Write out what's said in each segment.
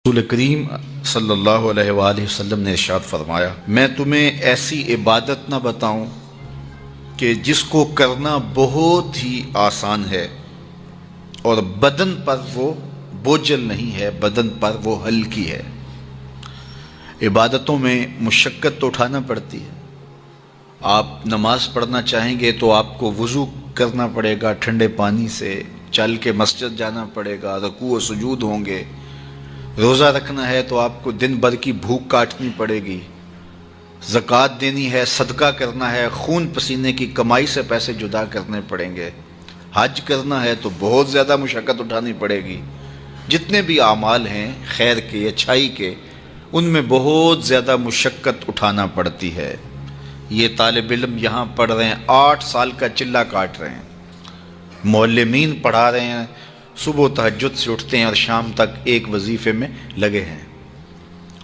رسول کریم صلی اللہ علیہ وآلہ وسلم نے ارشاد فرمایا، میں تمہیں ایسی عبادت نہ بتاؤں کہ جس کو کرنا بہت ہی آسان ہے اور بدن پر وہ بوجھل نہیں ہے، بدن پر وہ ہلکی ہے۔ عبادتوں میں مشقت تو اٹھانا پڑتی ہے۔ آپ نماز پڑھنا چاہیں گے تو آپ کو وضو کرنا پڑے گا ٹھنڈے پانی سے، چل کے مسجد جانا پڑے گا، رکوع و سجود ہوں گے۔ روزہ رکھنا ہے تو آپ کو دن بھر کی بھوک کاٹنی پڑے گی، زکوٰۃ دینی ہے، صدقہ کرنا ہے، خون پسینے کی کمائی سے پیسے جدا کرنے پڑیں گے، حج کرنا ہے تو بہت زیادہ مشقت اٹھانی پڑے گی۔ جتنے بھی اعمال ہیں خیر کے، اچھائی کے، ان میں بہت زیادہ مشقت اٹھانا پڑتی ہے۔ یہ طالب علم یہاں پڑھ رہے ہیں، 8 سال کا چلہ کاٹ رہے ہیں، معلمین پڑھا رہے ہیں، صبح تہجد سے اٹھتے ہیں اور شام تک ایک وظیفے میں لگے ہیں،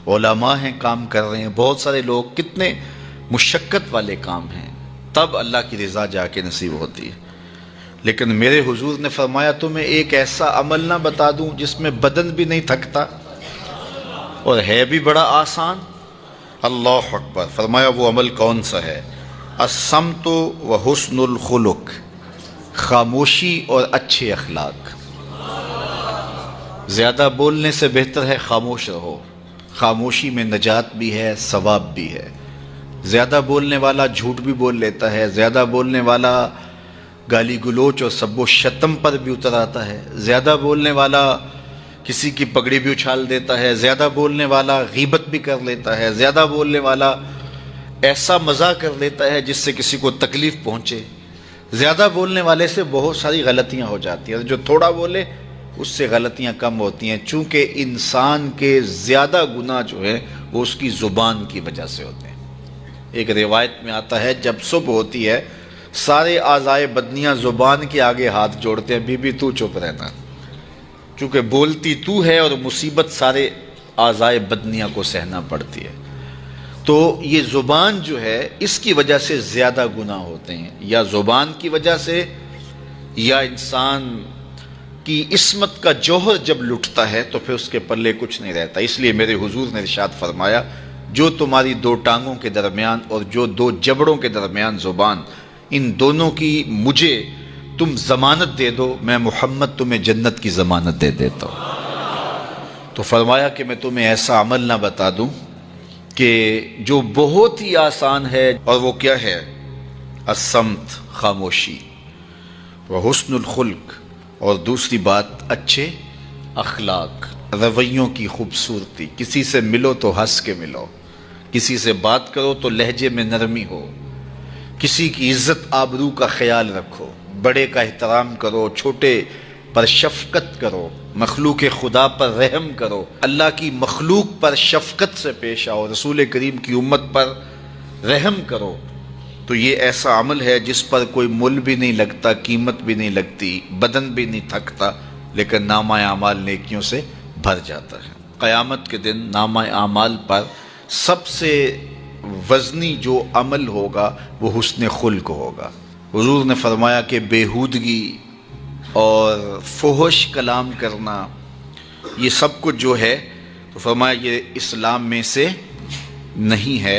علماء ہیں کام کر رہے ہیں، بہت سارے لوگ، کتنے مشقت والے کام ہیں، تب اللہ کی رضا جا کے نصیب ہوتی ہے۔ لیکن میرے حضور نے فرمایا تمہیں ایک ایسا عمل نہ بتا دوں جس میں بدن بھی نہیں تھکتا اور ہے بھی بڑا آسان؟ اللہ اکبر! فرمایا وہ عمل کون سا ہے؟ الصمت و حسن الخلق، خاموشی اور اچھے اخلاق۔ زیادہ بولنے سے بہتر ہے خاموش رہو، خاموشی میں نجات بھی ہے، ثواب بھی ہے۔ زیادہ بولنے والا جھوٹ بھی بول لیتا ہے، زیادہ بولنے والا گالی گلوچ اور سب و شتم پر بھی اتر آتا ہے، زیادہ بولنے والا کسی کی پگڑی بھی اچھال دیتا ہے، زیادہ بولنے والا غیبت بھی کر لیتا ہے، زیادہ بولنے والا ایسا مزاح کر لیتا ہے جس سے کسی کو تکلیف پہنچے۔ زیادہ بولنے والے سے بہت ساری غلطیاں ہو جاتی ہیں، جو تھوڑا بولے اس سے غلطیاں کم ہوتی ہیں، چونکہ انسان کے زیادہ گناہ جو ہے وہ اس کی زبان کی وجہ سے ہوتے ہیں۔ ایک روایت میں آتا ہے جب صبح ہوتی ہے سارے اعضائے بدنیاں زبان کے آگے ہاتھ جوڑتے ہیں، بی بی تو چپ رہنا، چونکہ بولتی تو ہے اور مصیبت سارے اعضائے بدنیاں کو سہنا پڑتی ہے۔ تو یہ زبان جو ہے اس کی وجہ سے زیادہ گناہ ہوتے ہیں، یا زبان کی وجہ سے، یا انسان کی عصمت کا جوہر جب لٹتا ہے تو پھر اس کے پلے کچھ نہیں رہتا۔ اس لیے میرے حضور نے ارشاد فرمایا جو تمہاری 2 ٹانگوں کے درمیان اور جو 2 جبڑوں کے درمیان زبان، ان دونوں کی مجھے تم ضمانت دے دو، میں محمد تمہیں جنت کی ضمانت دے دیتا ہوں۔ تو فرمایا کہ میں تمہیں ایسا عمل نہ بتا دوں کہ جو بہت ہی آسان ہے، اور وہ کیا ہے؟ الصمت، خاموشی، وحسن الخلق، اور دوسری بات اچھے اخلاق، رویوں کی خوبصورتی۔ کسی سے ملو تو ہنس کے ملو، کسی سے بات کرو تو لہجے میں نرمی ہو، کسی کی عزت آبرو کا خیال رکھو، بڑے کا احترام کرو، چھوٹے پر شفقت کرو، مخلوق خدا پر رحم کرو، اللہ کی مخلوق پر شفقت سے پیش آؤ، رسول کریم کی امت پر رحم کرو۔ تو یہ ایسا عمل ہے جس پر کوئی مل بھی نہیں لگتا، قیمت بھی نہیں لگتی، بدن بھی نہیں تھکتا، لیکن نامہ اعمال نیکیوں سے بھر جاتا ہے۔ قیامت کے دن نامہ اعمال پر سب سے وزنی جو عمل ہوگا وہ حسن خلق ہوگا۔ حضور نے فرمایا کہ بیہودگی اور فحش کلام کرنا، یہ سب کچھ جو ہے، تو فرمایا یہ اسلام میں سے نہیں ہے،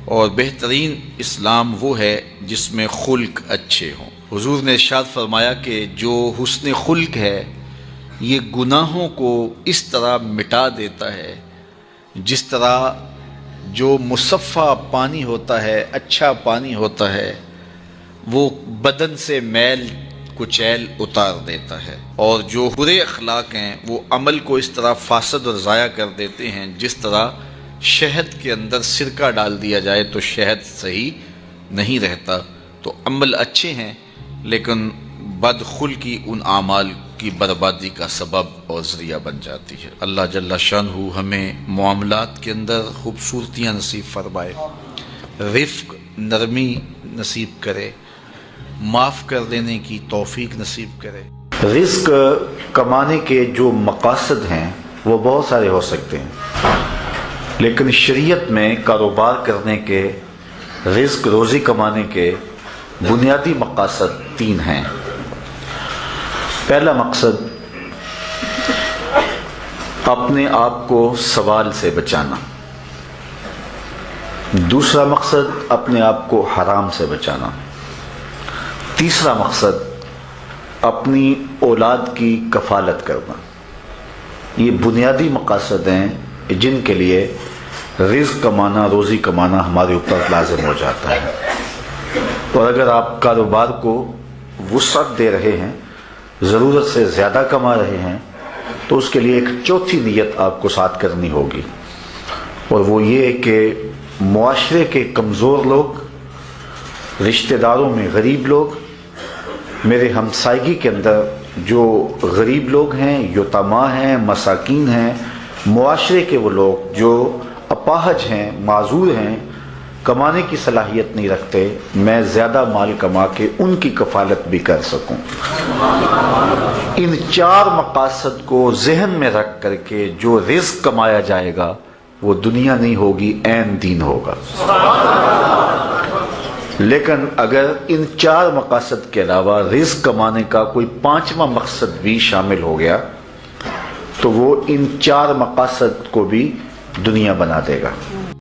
اور بہترین اسلام وہ ہے جس میں خلق اچھے ہوں۔ حضور نے ارشاد فرمایا کہ جو حسن خلق ہے یہ گناہوں کو اس طرح مٹا دیتا ہے جس طرح جو مصفہ پانی ہوتا ہے، اچھا پانی ہوتا ہے، وہ بدن سے میل کچیل اتار دیتا ہے، اور جو برے اخلاق ہیں وہ عمل کو اس طرح فاسد اور ضائع کر دیتے ہیں جس طرح شہد کے اندر سرکہ ڈال دیا جائے تو شہد صحیح نہیں رہتا۔ تو عمل اچھے ہیں لیکن بدخلقی ان اعمال کی بربادی کا سبب اور ذریعہ بن جاتی ہے۔ اللہ جل شانہ ہمیں معاملات کے اندر خوبصورتیاں نصیب فرمائے، رفق، نرمی نصیب کرے، معاف کر دینے کی توفیق نصیب کرے۔ رزق کمانے کے جو مقاصد ہیں وہ بہت سارے ہو سکتے ہیں، لیکن شریعت میں کاروبار کرنے کے، رزق روزی کمانے کے بنیادی مقاصد 3 ہیں۔ پہلا مقصد اپنے آپ کو سوال سے بچانا، دوسرا مقصد اپنے آپ کو حرام سے بچانا، تیسرا مقصد اپنی اولاد کی کفالت کرنا۔ یہ بنیادی مقاصد ہیں جن کے لیے رزق کمانا، روزی کمانا ہمارے اوپر لازم ہو جاتا ہے۔ اور اگر آپ کاروبار کو وسعت دے رہے ہیں، ضرورت سے زیادہ کما رہے ہیں، تو اس کے لیے ایک چوتھی نیت آپ کو ساتھ کرنی ہوگی، اور وہ یہ کہ معاشرے کے کمزور لوگ، رشتہ داروں میں غریب لوگ، میرے ہمسائیگی کے اندر جو غریب لوگ ہیں، یتیما ہیں، مساکین ہیں، معاشرے کے وہ لوگ جو اپاہج ہیں، معذور ہیں، کمانے کی صلاحیت نہیں رکھتے، میں زیادہ مال کما کے ان کی کفالت بھی کر سکوں۔ ان چار مقاصد کو ذہن میں رکھ کر کے جو رزق کمایا جائے گا وہ دنیا نہیں ہوگی، عین دین ہوگا۔ لیکن اگر ان چار مقاصد کے علاوہ رزق کمانے کا کوئی پانچواں مقصد بھی شامل ہو گیا تو وہ ان چار مقاصد کو بھی دنیا بنا دے گا۔